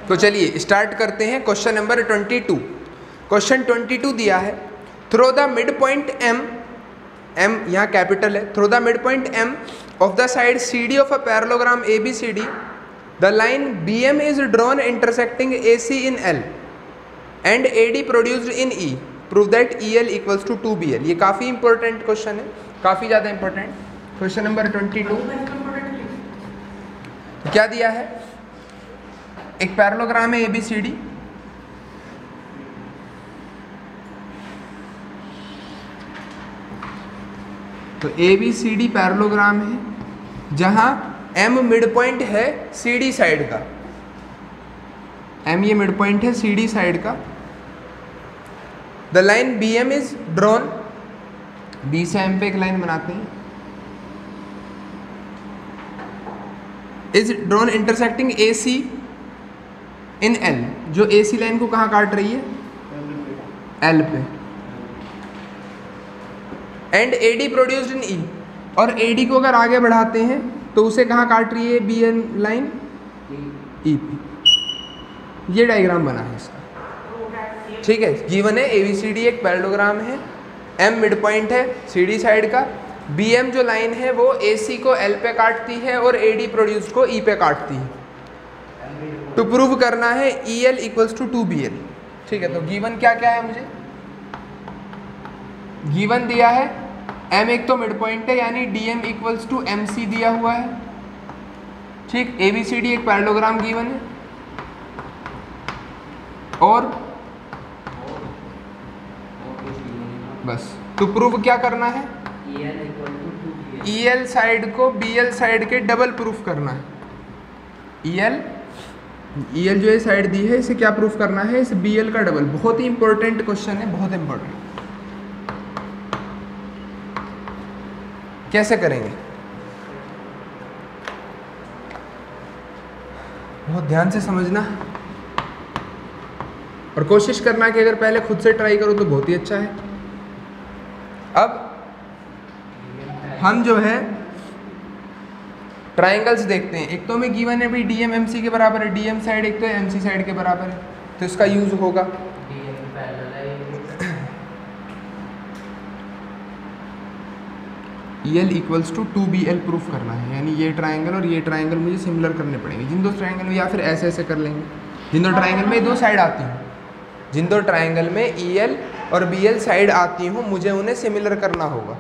तो चलिए स्टार्ट करते हैं क्वेश्चन नंबर 22। क्वेश्चन 22 दिया है, through the mid point M, M यहाँ कैपिटल है, through the mid point M of the side C D of a parallelogram A B C D, the line B M is drawn intersecting A C in L and A D produced in E, prove that E L equals to 2BL। ये काफ़ी important question है, काफ़ी ज़्यादा important. Question number 22 क्या दिया है, एक parallelogram है ए बी सी डी, तो A B C D parallelogram है जहां एम मिड पॉइंट है सी डी साइड का, एम ये मिड पॉइंट है सी डी साइड का। The line B M is drawn, B से एम पे एक लाइन बनाते हैं, is drawn intersecting A C in L, जो ए सी लाइन को कहाँ काट रही है, एल पे, and A D produced in E, और ए डी को अगर आगे बढ़ाते हैं तो उसे कहाँ काट रही है बी एन लाइन, ई पे। ये डायग्राम बना है इसका, ठीक है। गिवन है ए बी सी डी एक पैरेललोग्राम है, एम मिड पॉइंट है सी डी साइड का, बी एम जो लाइन है वो ए सी को एल पे काटती है और ए डी प्रोड्यूस को ई पे काटती है। तो प्रूव करना है E L equals to 2BL, ठीक है। तो गिवन क्या क्या है, मुझे गिवन दिया है एम एक तो मिड पॉइंट है यानी D M equals to M C दिया हुआ है, ठीक। ए बी सी डी एक पैरेललोग्राम गिवन है, और बस तो प्रूव क्या करना है, ई एल साइड को बी एल साइड के डबल प्रूफ करना है। ई एल जो ये साइड दी है इसे क्या प्रूफ करना है, इस बी एल का डबल। बहुत ही इंपॉर्टेंट क्वेश्चन है, बहुत इंपॉर्टेंट। कैसे करेंगे, बहुत ध्यान से समझना और कोशिश करना कि अगर पहले खुद से ट्राई करो तो बहुत ही अच्छा है। अब हम जो है ट्राइंगल्स देखते हैं। एक तो हमें गिवन है भाई डी एम एम सी के बराबर है, डी एम साइड एक तो एम सी साइड के बराबर है, तो इसका यूज होगा। E L equals to 2BL proof करना है, यानी ये ट्राइंगल और ये ट्राइंगल मुझे सिमिलर करने पड़ेंगे जिन दो ट्राइंगल में, या फिर ऐसे ऐसे कर लेंगे जिन दो ट्राइंगल में दो साइड आती हैं, जिन दो ट्राइंगल में ई एल और बी एल साइड आती हूँ मुझे उन्हें सिमिलर करना होगा।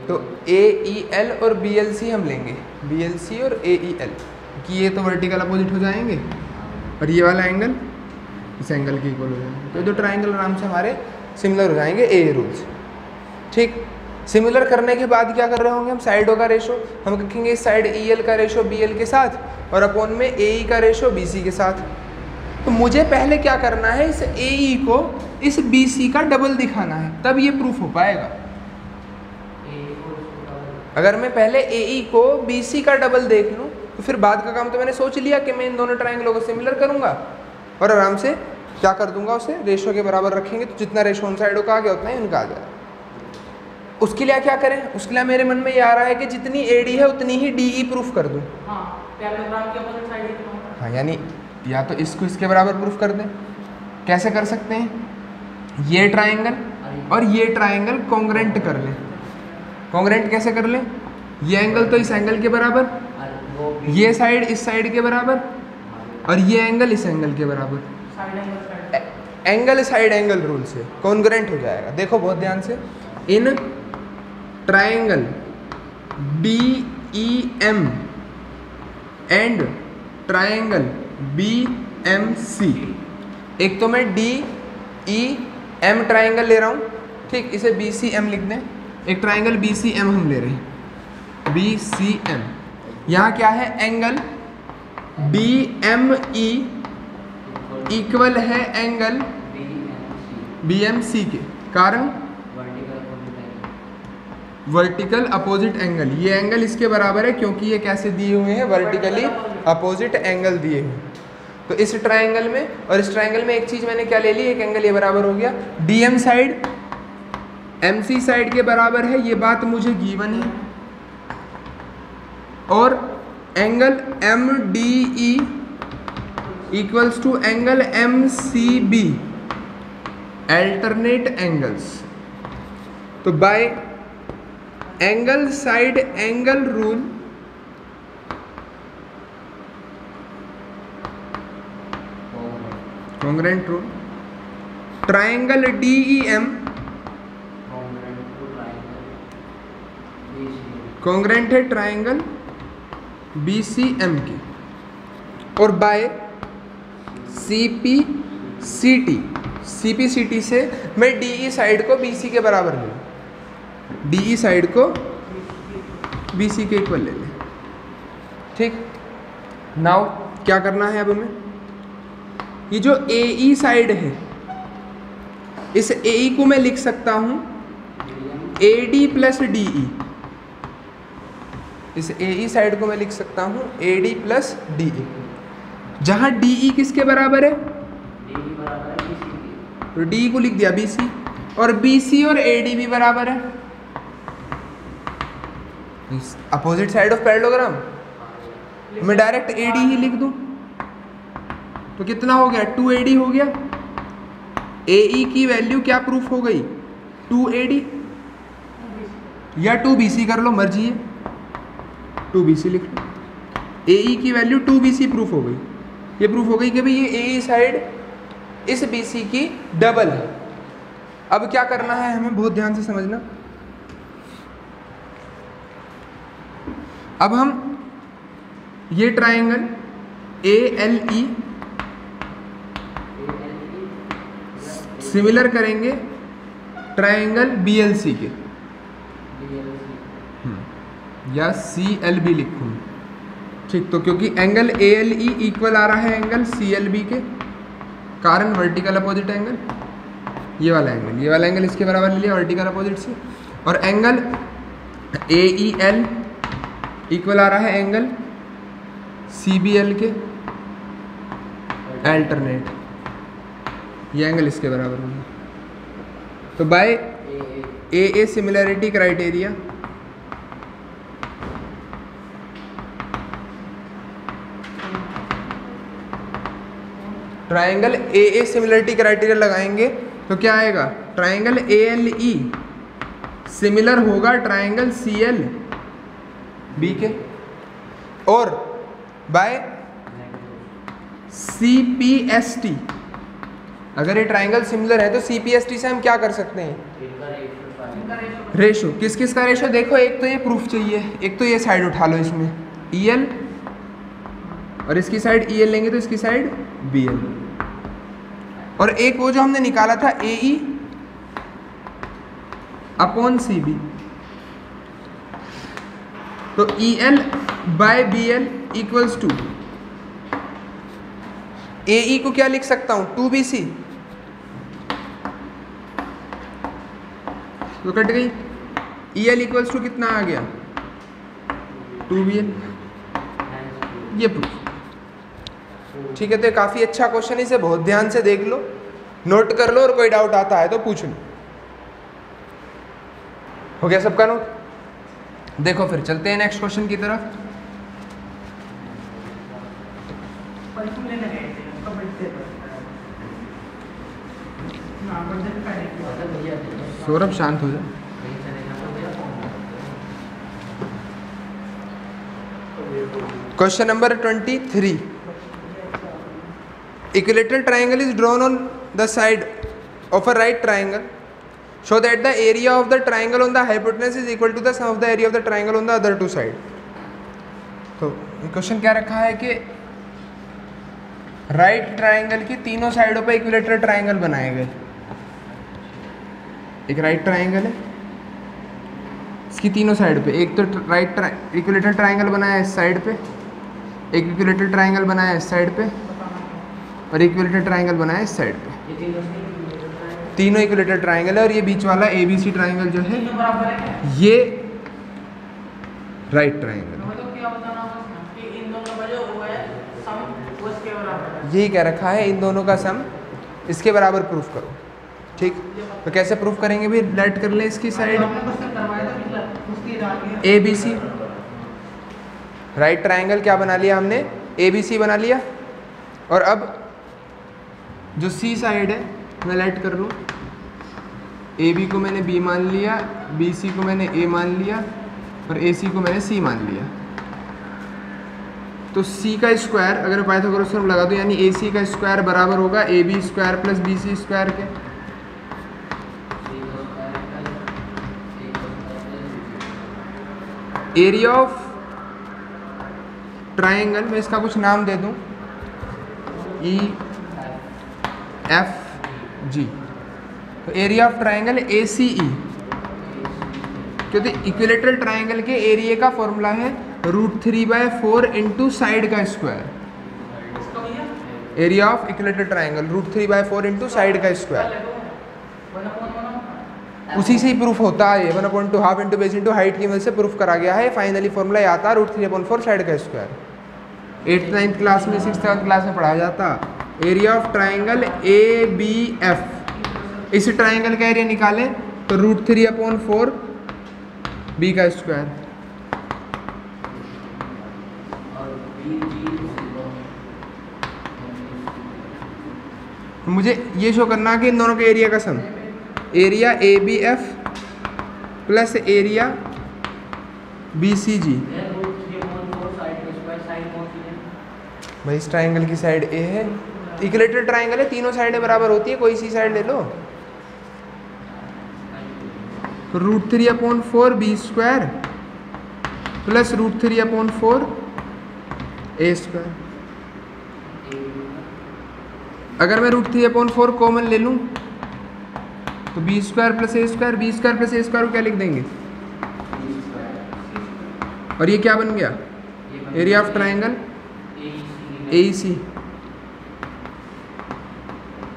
तो ए ई एल और बी एल सी हम लेंगे, बी एल सी और ए ई एल, कि ये तो वर्टिकल अपोजिट हो जाएंगे और ये वाला एंगल इस एंगल के इक्वल हो जाएंगे, तो ये दो ट्राइंगल आराम से हमारे सिमिलर हो जाएंगे ए रूल्स, ठीक। सिमिलर करने के बाद क्या कर रहे होंगे हम, साइडों का रेशो हम रखेंगे इस साइड ई एल का रेशो बी एल के साथ और अपॉन में ए ई का रेशो बी सी के साथ। तो मुझे पहले क्या करना है, इस ए ई को इस बी सी का डबल दिखाना है, तब ये प्रूफ हो पाएगा। अगर मैं पहले ए ई को बी सी का डबल देख लूँ तो फिर बाद का काम तो मैंने सोच लिया कि मैं इन दोनों ट्राइंगलों को सिमिलर करूँगा और आराम से क्या कर दूंगा, उसे रेशो के बराबर रखेंगे, तो जितना रेशो उन साइडों का आ गया उतना ही उनका आ जाएगा। उसके लिए क्या करें, उसके लिए मेरे मन में ये आ रहा है कि जितनी ए डी है उतनी ही डी ई प्रूफ कर दूँ। हाँ, यानी या तो इसको इसके बराबर प्रूफ कर दें। कैसे कर सकते हैं, ये ट्राइंगल और ये ट्राइंगल कॉन्ग्रेंट कर लें। कॉन्ग्रेंट कैसे कर लें, ये एंगल तो इस एंगल के बराबर, ये साइड इस साइड के बराबर और ये एंगल इस एंगल के बराबर, एंगल साइड एंगल रूल से कॉन्ग्रेंट हो जाएगा। देखो बहुत ध्यान से, in triangle B E M and triangle B M C, एक तो मैं डी ई एम ट्राइंगल ले रहा हूँ, ठीक, इसे बी सी एम लिख दें। एक ट्राइंगल बी सी एम हम ले रहे हैं, बी सी एम। यहाँ क्या है, angle B M E equal है एंगल बी एम सी के, कारण वर्टिकल अपोजिट एंगल, ये एंगल इसके बराबर है क्योंकि ये कैसे दिए हुए हैं, वर्टिकली अपोजिट एंगल दिए हुए। तो इस ट्राइंगल में और इस ट्राइंगल में एक चीज़ मैंने क्या ले ली, एक एंगल ये बराबर हो गया, डीएम साइड एमसी साइड के बराबर है, ये बात मुझे गिवन है। और angle M D E equals to angle M C B, alternate angles. तो by angle side angle rule congruent rule, triangle DEM congruent है ट्राइंगल BCM की, और बाय CPCT से मैं DE साइड को BC के बराबर ले लूँ, DE साइड को BC के इक्वल ले लें। ठीक, नाउ क्या करना है अब हमें, ये जो AE साइड है, इस AE को मैं लिख सकता हूँ AD प्लस DE, इस AE साइड को मैं लिख सकता हूँ AD प्लस DE, जहाँ DE किसके बराबर है, तो DE को लिख दिया BC, और BC और AD भी बराबर है, अपोजिट साइड ऑफ पैरेललोग्राम, मैं डायरेक्ट AD ही लिख दूं, तो कितना हो गया 2AD हो गया। AE की वैल्यू क्या प्रूफ हो गई 2AD, या 2BC कर लो, मर्जी है, 2BC लिख लो। AE की वैल्यू 2BC प्रूफ हो गई, ये प्रूफ हो गई कि भाई ये AE साइड इस BC की डबल है। अब क्या करना है हमें, बहुत ध्यान से समझना, अब हम ये ट्राइंगल ALE सिमिलर करेंगे ट्राइंगल BLC के, या CLB लिखूँ, ठीक। तो क्योंकि एंगल ALE इक्वल आ रहा है एंगल CLB के, कारण वर्टिकल अपोजिट एंगल, ये वाला एंगल इसके बराबर ले लिया वर्टिकल अपोजिट से, और एंगल AEL इक्वल आ रहा है एंगल CBL के अल्टरनेट, ये एंगल इसके बराबर होगा। तो by AA similarity criteria triangle AA similarity criteria लगाएंगे तो क्या आएगा, ट्राइंगल ALE सिमिलर होगा ट्राइंगल CLB के, और बाय CPST, अगर ये ट्राइंगल सिमिलर है तो CPST से हम क्या कर सकते हैं, रेशो, किस किस का रेशो, देखो एक तो ये प्रूफ चाहिए, एक तो ये साइड उठा लो इसमें EL, और इसकी साइड EL लेंगे तो इसकी साइड BL, और एक वो जो हमने निकाला था AE अपॉन CB, तो EL by BL equals to, AE को क्या लिख सकता हूं 2BC, तो कट गई, EL इक्वल्स टू कितना आ गया 2BL, ये प्रूफ। ठीक है, तो काफ़ी अच्छा क्वेश्चन, इसे बहुत ध्यान से देख लो, नोट कर लो, और कोई डाउट आता है तो पूछ लो। हो गया सबका नोट? देखो फिर चलते हैं नेक्स्ट क्वेश्चन की तरफ। सौरभ शांत हो जाए। Question number 23, equilateral triangle is drawn on the side of a right triangle, so that the area of the triangle on the hypotenuse is equal to the sum of the area of the triangle on the other two side। तो question क्या रखा है कि right triangle की तीनों साइडों पे equilateral triangle बनाए गए। एक राइट ट्राइंगल है, इसकी तीनों साइड पे, एक तो राइट इक्विलेटरल ट्राइंगल बनाया इस साइड पे, एक इक्विलेटरल ट्राइंगल बनाया इस साइड पे, और इक्विलेटरल ट्राइंगल बनाया इस साइड पे, तीनों इक्विलेटरल ट्राइंगल है। और ये बीच वाला ABC ट्राइंगल जो है ये राइट ट्राइंगल, यही कह रखा है इन दोनों का सम इसके बराबर प्रूफ करो। ठीक, तो कैसे प्रूफ करेंगे भाई, लेट कर लें इसकी साइड ABC, राइट ट्राइंगल क्या बना लिया हमने, ए बी सी बना लिया। और अब जो सी साइड है मैं लेट कर लूँ, ए बी को मैंने बी मान लिया, बी सी को मैंने ए मान लिया और ए सी को मैंने सी मान लिया। तो सी का स्क्वायर अगर पाइथागोरस थ्योरम लगा दूँ, यानी ए सी का स्क्वायर बराबर होगा A B square plus B C square के। एरिया ऑफ ट्राइंगल, मैं इसका कुछ नाम दे दूं, ई एफ जी। तो एरिया ऑफ ट्राइंगल ए सी ई, क्योंकि इक्विलेटरल ट्राइंगल के एरिया का फॉर्मूला है √3/4 इंटू साइड का square. Area of equilateral triangle √3/4 into side का स्क्वायर, उसी से ही प्रूफ होता है। 1/2 half into base into height की वजह से प्रूफ करा गया है। फाइनली फॉर्मूला ये आता है √3/4 साइड का स्क्वायर। 8th 9th क्लास में 6th 7th क्लास में पढ़ाया जाता। Area of triangle A B F, इस ट्राइंगल का एरिया निकालें तो √3/4 बी का स्क्वायर। मुझे ये शो करना कि इन दोनों के एरिया का sum, area A B F plus area B C G. भाई इस ट्राइंगल की साइड ए है, इक्विलेटरल ट्राइंगल है, तीनों साइडें बराबर होती है, कोई सी साइड ले लो। √3/4 बी स्क्वायर प्लस √3/4 ए स्क्वायर। अगर मैं √3/4 कॉमन ले लूँ तो बी स्क्वायर प्लस ए स्क्वायर, बी स्क्वायर प्लस ए स्क्वायर को क्या लिख देंगे, और ये क्या बन गया, एरिया ऑफ ट्राइंगल ए सी।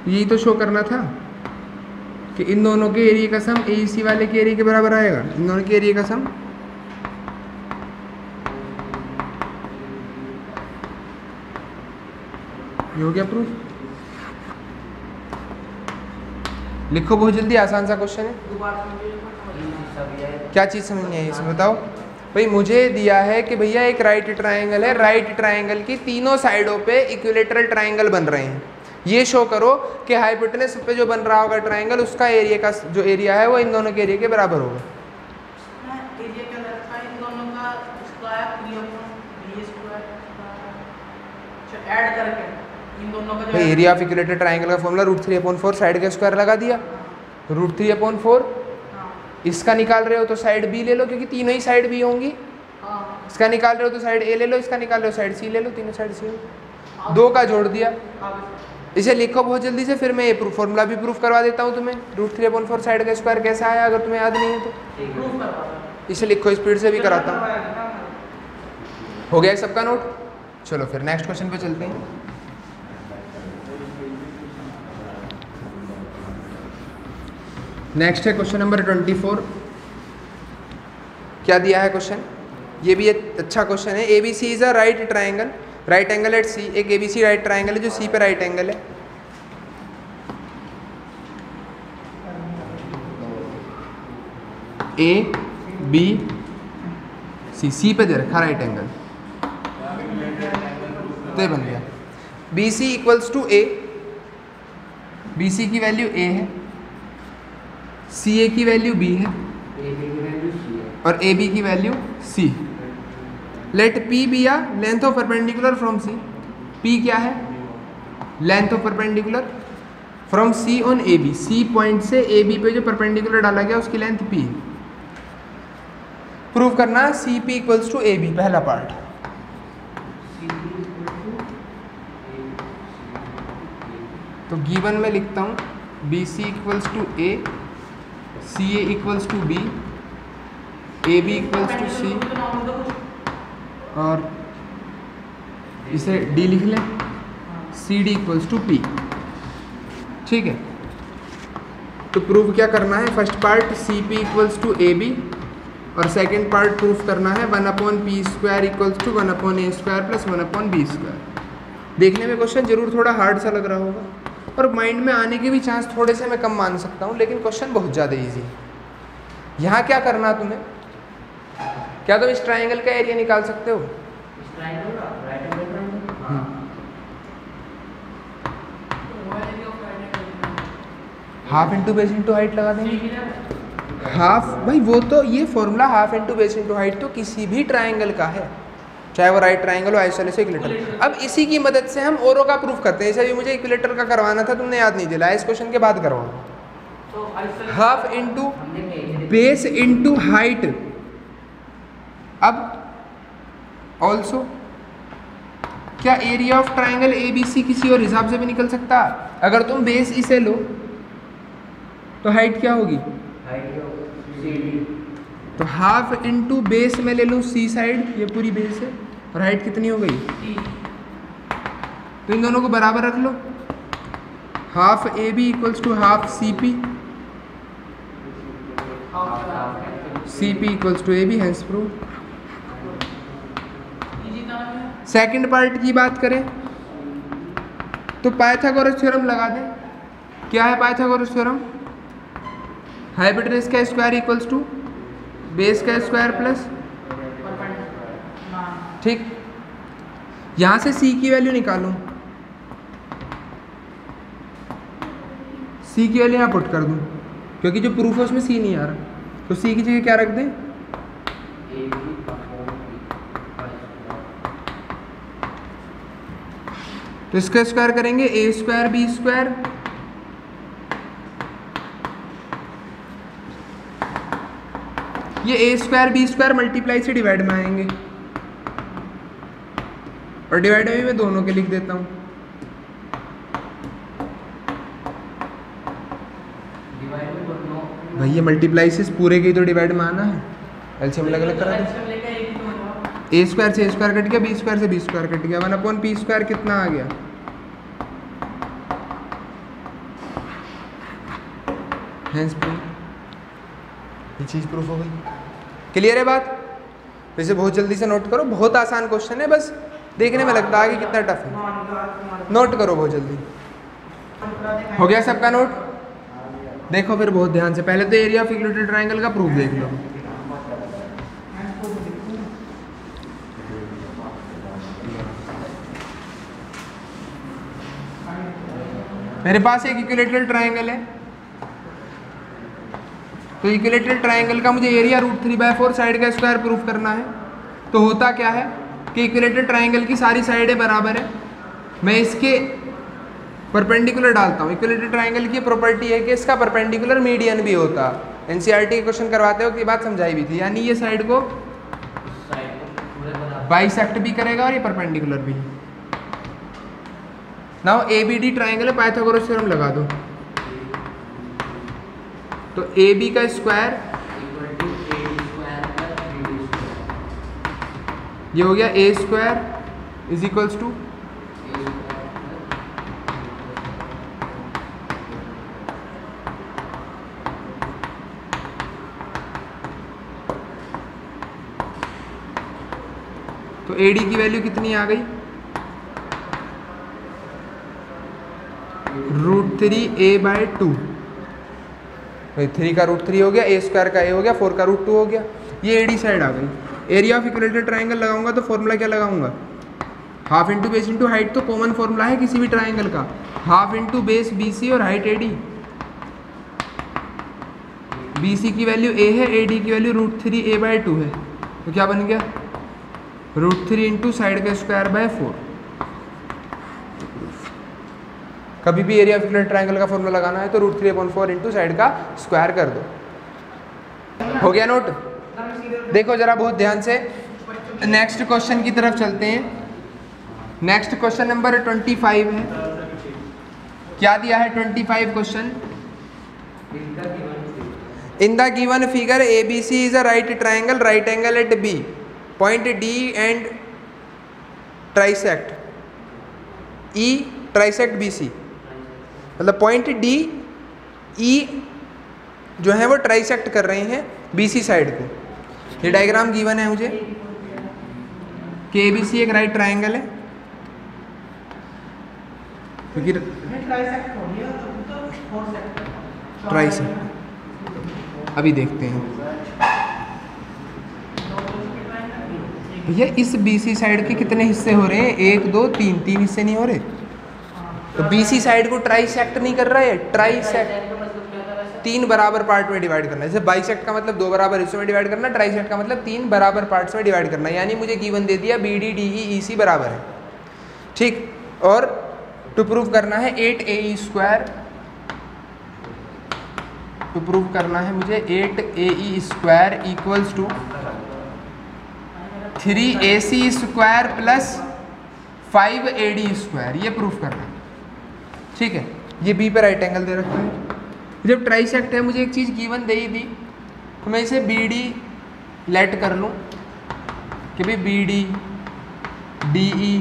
यही तो शो करना था कि इन दोनों के एरिया का सम ए सी वाले के एरिया के बराबर आएगा, इन दोनों के एरिया का सम। ये हो गया प्रूफ। लिखो बहुत जल्दी, आसान सा क्वेश्चन है। क्या चीज़ समझ नहीं आई इसमें बताओ। भाई मुझे दिया है कि भैया एक राइट ट्राइंगल है, राइट ट्राइंगल की तीनों साइडों पे इक्विलेटरल ट्राइंगल बन रहे हैं। ये शो करो कि हाइपोटेनस पे जो बन रहा होगा ट्राइंगल, उसका एरिया का जो एरिया है वो इन दोनों के एरिया के बराबर होगा। भाई एरिया ऑफ इक्विलेटरल ट्राइंगल का फॉर्मूला √3/4 साइड का स्क्वायर लगा दिया। √3/4 इसका निकाल रहे हो तो साइड बी ले लो, क्योंकि तीनों ही साइड बी होंगी। इसका निकाल रहे हो तो साइड ए ले लो, इसका निकाल रहे हो साइड सी ले लो, तीनों साइड सी। दो का जोड़ दिया। इसे लिखो बहुत जल्दी से, फिर मैं ये फॉर्मूला भी प्रूफ करवा देता हूँ तुम्हें। √3/4 साइड का स्क्वायर कैसा आया, अगर तुम्हें याद नहीं है तो इसे लिखो, स्पीड से भी कराता हूँ। हो गया सबका नोट। चलो फिर नेक्स्ट क्वेश्चन पे चलते हैं। नेक्स्ट है क्वेश्चन नंबर 24। क्या दिया है क्वेश्चन, ये भी एक अच्छा क्वेश्चन है। A B C is a right triangle, right angle at C. एक A B C right triangle है जो सी पे राइट एंगल है। ए बी सी, सी पे दे रखा राइट एंगल, तो ये बन गया B C equals to A. B C की वैल्यू ए है, सी ए की वैल्यू बी है और ए बी की value C. Let P be या length of perpendicular from C. P क्या है, length of perpendicular from C on A B. C point से ए बी पे जो परपेंडिकुलर डाला गया उसकी लेंथ पी। प्रूव करना है C P equals to A B, पहला पार्ट। तो गिवन में लिखता हूँ B C equals to A, C A equals to B, A B equals to C, और इसे डी लिख लें, C D equals to P. ठीक है, तो प्रूव क्या करना है, first part C P equals to A B और सेकेंड पार्ट प्रूफ करना है 1/p² equals to 1/a² plus 1/b²। देखने में क्वेश्चन जरूर थोड़ा हार्ड सा लग रहा होगा और माइंड में आने के भी चांस थोड़े से मैं कम मान सकता हूँ, लेकिन क्वेश्चन बहुत ज़्यादा इजी है। यहाँ क्या करना तुम्हें, क्या तुम इस ट्राइंगल का एरिया निकाल सकते हो, half into base into height लगा देंगे। हाफ भाई वो तो ये formula half into base into height तो किसी भी ट्राइंगल का है, चाहे वो राइट ट्राइंगल हो, आइसोसेलेस, इक्विलेटरल। अब इसी की मदद से हम औरों का प्रूफ करते हैं। जैसे अभी मुझे इक्विलेटर का करवाना था, तुमने याद नहीं दिलाया, इस क्वेश्चन के बाद करवाऊंगा। Half into base into height. अब ऑल्सो क्या area of triangle A B C किसी और हिसाब से भी निकल सकता? अगर तुम बेस इसे लो तो हाइट क्या होगी? तो हाफ इंटू बेस में ले लूँ सी साइड, ये पूरी बेस है, और हाइट कितनी हो गई? तो इन दोनों को बराबर रख लो। Half A B equals to half C P, C P equals to A B, hence prove. Second part की बात करें तो पाइथागोरस थ्योरम लगा दें। क्या है पाइथागोरस थ्योरम? हाइपोटेनस का स्क्वायर इक्वल्स टू बेस का स्क्वायर प्लस, ठीक। यहां से c की वैल्यू निकालूं, c की वैल्यू यहां पुट कर दूं, क्योंकि जो प्रूफ है उसमें c नहीं आ रहा, तो c की जगह क्या रख दें? तो इसका स्क्वायर करेंगे a स्क्वायर बी स्क्वायर, ये ए स्क्वायर बी स्क्वायर मल्टीप्लाई से डिवाइड में आएंगे, और डिवाइड में मैं दोनों के लिख देता हूँ। भाई ये मल्टीप्लाई से पूरे के तो डिवाइड में आना है, एलसीएम अलग अलग करा दो। ए स्क्वायर से ए स्क्वायर कट गया, बी स्क्वायर से बी स्क्वायर कट गया, 1/p स्क्वायर कितना आ गया? हैंस प्रूफ, ये चीज़ प्रूफ हो गई। क्लियर है बात? वैसे बहुत जल्दी से नोट करो, बहुत आसान क्वेश्चन है, बस देखने में लगता है कि कितना टफ है। नोट करो बहुत जल्दी। हो गया सबका नोट? देखो फिर बहुत ध्यान से, पहले तो एरिया ऑफ इक्विलेटरल ट्रायंगल का प्रूफ देख लो। मेरे पास एक इक्विलेटरल ट्रायंगल है, तो इक्विलेटरल ट्रायंगल का मुझे एरिया √3/4 साइड का स्क्वायर प्रूफ करना है। तो होता क्या है कि इक्विलेटरल ट्रायंगल की सारी साइडें बराबर है, मैं इसके परपेंडिकुलर डालता हूँ। इक्विलेटरल ट्रायंगल की प्रॉपर्टी है कि इसका परपेंडिकुलर मीडियन भी होता। एनसीईआरटी के क्वेश्चन करवाते हो कि बात समझाई भी थी, यानी ये साइड को बाइसेक्ट भी करेगा और ये परपेंडिकुलर भी। नाउ एबीडी ट्रायंगल है, पाइथागोरस थ्योरम लगा दो। तो ए बी का स्क्वायर ये हो गया ए स्क्वायर इज इक्वल्स टू तो ए डी की वैल्यू कितनी आ गई? √3a/2। 3 का √3 हो गया, ए स्क्वायर का ए हो गया, 4 का √2 हो गया। ये एडी साइड आ गई। एरिया ऑफ इक्विलेटरल ट्रायंगल लगाऊंगा तो फॉर्मूला क्या लगाऊंगा? Half into base into height तो कॉमन फॉर्मूला है किसी भी ट्रायंगल का, हाफ इंटू बेस BC और हाइट AD। BC की वैल्यू a है, AD की वैल्यू √3a/2 है, तो क्या बन गया? √3 इंटू साइड का स्क्वायर बाय 4। कभी भी एरिया ऑफ इक्विलेटरल ट्रायंगल का फॉर्मूला लगाना है तो √3/4 इंटू साइड का स्क्वायर कर दो। हो गया नोट? देखो जरा बहुत ध्यान से, नेक्स्ट क्वेश्चन की तरफ चलते हैं। नेक्स्ट क्वेश्चन नंबर 25 है। क्या दिया है 25 question? In the given figure ABC is a right triangle, right angle at B, point D and trisect E trisect BC। मतलब पॉइंट D E जो है वो ट्राइसेक्ट कर रहे हैं BC साइड को। ये डायग्राम गिवन है मुझे कि ABC एक राइट ट्रायंगल है, क्योंकि ट्राइसेक्ट अभी देखते हैं भैया इस BC साइड के कितने हिस्से हो रहे हैं? 1 2 3, 3 हिस्से नहीं हो रहे। तो BC साइड को ट्राइसेक्ट नहीं कर रहा है, ट्राइसेक्ट 3 बराबर पार्ट में डिवाइड करना है। जैसे बाइसेक्ट का मतलब 2 बराबर हिस्सों में डिवाइड करना, ट्राइसेक्ट का मतलब 3 बराबर पार्ट्स में डिवाइड करना। यानी मुझे गिवन दे दिया BD DE EC बराबर है, ठीक। और टू प्रूव करना है 8AE स्क्वायर, टू प्रूव करना है मुझे 8AE square equals to 3AC square plus 5AD square, ये प्रूफ करना है, ठीक है। ये बी पे राइट एंगल दे रखा है। जब ट्राइसेक्ट है, मुझे एक चीज़ गिवन दे ही दी, तो मैं इसे BD लेट कर लूँ कि भाई BD DE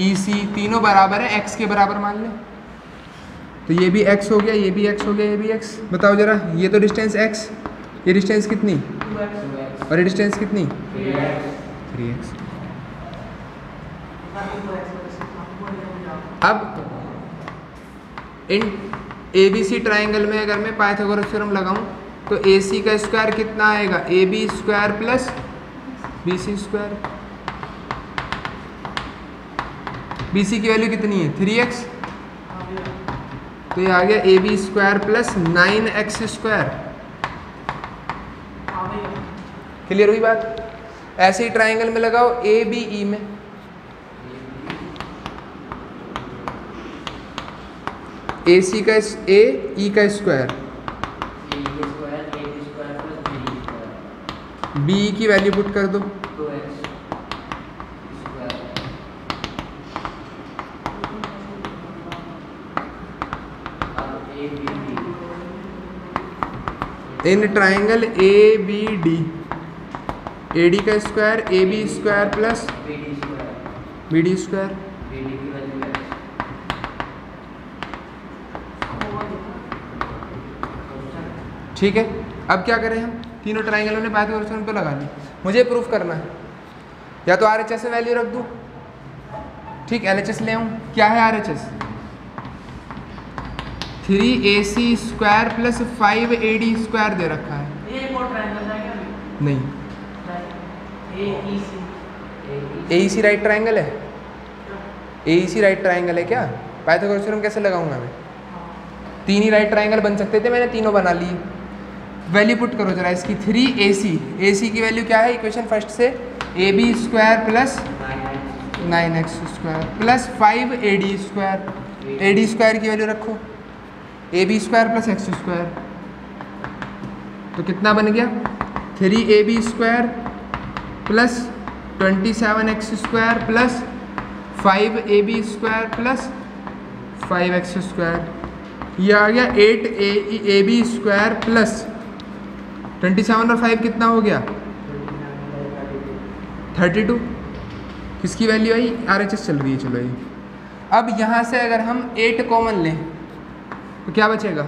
EC तीनों बराबर है, x के बराबर मान लें। तो ये भी x हो गया, ये भी x हो गया, ये भी x। बताओ जरा, ये तो डिस्टेंस x, ये डिस्टेंस कितनी, और ये डिस्टेंस कितनी, 3x। अब इन ABC ट्राइंगल में अगर मैं पाइथागोरस थ्योरम लगाऊं तो AC का स्क्वायर कितना आएगा, AB square plus BC square. BC की वैल्यू कितनी है, 3x, तो ये आ गया AB square plus 9x square. Clear हुई बात। ऐसे ही ट्राइंगल में लगाओ ABE में, AC का AE का स्क्वायर, BE की वैल्यू पुट कर दो, इन ट्राइंगल ABD AD का square AB square plus BD square. ठीक है। अब क्या करें हम, तीनों ट्राइंगलों ने पाइथागोरस थ्योरम पे लगा ली। मुझे प्रूफ करना है, या तो RHS में वैल्यू रख दूँ, ठीक, LHS ले आऊँ। क्या है RHS, 3AC square plus 5AD square दे रखा है। ये और ट्रायंगल है क्या? नहीं, AEC राइट ट्राइंगल है, AEC राइट ट्राइंगल है क्या? पाइथागोरस थ्योरम कैसे लगाऊंगा मैं? 3 ही राइट ट्राइंगल बन सकते थे, मैंने तीनों बना लिए। वैल्यू पुट करो जरा इसकी, 3AC की वैल्यू क्या है इक्वेशन फर्स्ट से, AB square plus 9x square plus 5AD square. AD square की वैल्यू रखो, AB square plus x square, तो कितना बन गया, 3AB square plus 27x square plus 5AB square plus 5x square. ये आ गया 8AB स्क्वायर प्लस 27 और 5 कितना हो गया, 32। किसकी वैल्यू आई, RHS चल रही है। चलो ये अब यहाँ से अगर हम 8 कॉमन लें तो क्या बचेगा,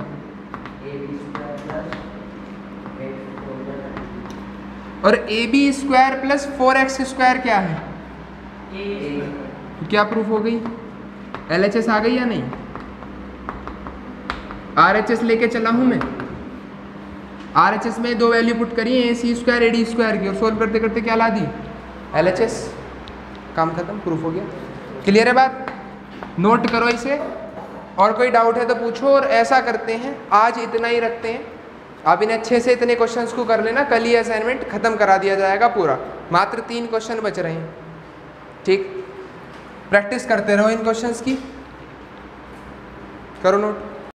और AB square plus 4x square क्या है, तो क्या प्रूफ हो गई, LHS आ गई या नहीं। RHS लेके चला हूं मैं, RHS में 2 वैल्यू पुट करी है, AC स्क्वायर AD स्क्वायर की, और सोल्व करते करते क्या ला दी, LHS। काम खत्म, प्रूफ हो गया। क्लियर है बात, नोट करो इसे, और कोई डाउट है तो पूछो। और ऐसा करते हैं, आज इतना ही रखते हैं, आप इन्हें अच्छे से इतने क्वेश्चंस को कर लेना, कल ही असाइनमेंट खत्म करा दिया जाएगा पूरा। मात्र 3 क्वेश्चन बच रहे हैं, ठीक। प्रैक्टिस करते रहो इन क्वेश्चंस की, करो नोट।